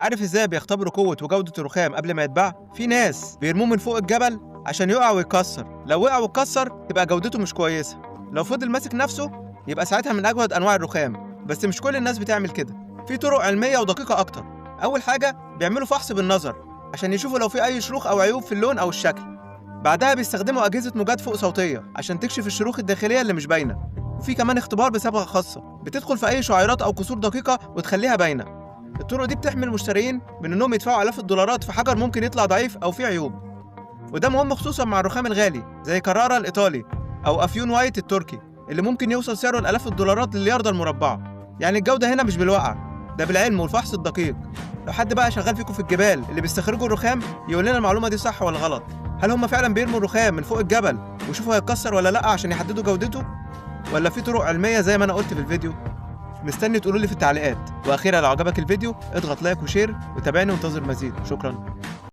عارف ازاي بيختبروا قوة وجودة الرخام قبل ما يتباع؟ في ناس بيرموه من فوق الجبل عشان يقع ويتكسر، لو وقع واتكسر يبقى جودته مش كويسة، لو فضل ماسك نفسه يبقى ساعتها من أجود أنواع الرخام. بس مش كل الناس بتعمل كده، في طرق علمية ودقيقة أكتر. أول حاجة بيعملوا فحص بالنظر عشان يشوفوا لو في أي شروخ أو عيوب في اللون أو الشكل. بعدها بيستخدموا أجهزة موجات فوق صوتية عشان تكشف الشروخ الداخلية اللي مش باينة. وفي كمان اختبار بصبغة خاصة بتدخل في أي شعيرات أو كسور دقيقة وتخليها باينة. الطرق دي بتحمي المشترين من انهم يدفعوا آلاف الدولارات في حجر ممكن يطلع ضعيف او فيه عيوب. وده مهم خصوصا مع الرخام الغالي زي كرارة الايطالي او افيون وايت التركي اللي ممكن يوصل سعره لالاف الدولارات للياردة المربعة. يعني الجودة هنا مش بالوقع، ده بالعلم والفحص الدقيق. لو حد بقى شغال فيكم في الجبال اللي بيستخرجوا الرخام يقول لنا المعلومة دي صح ولا غلط. هل هم فعلا بيرموا الرخام من فوق الجبل ويشوفوا هيتكسر ولا لا عشان يحددوا جودته، ولا في طرق علمية زي ما انا قلت في الفيديو؟ مستني تقولوا لي في التعليقات. واخيرا لو عجبك الفيديو اضغط لايك وشير وتابعني وانتظر مزيد. شكرا.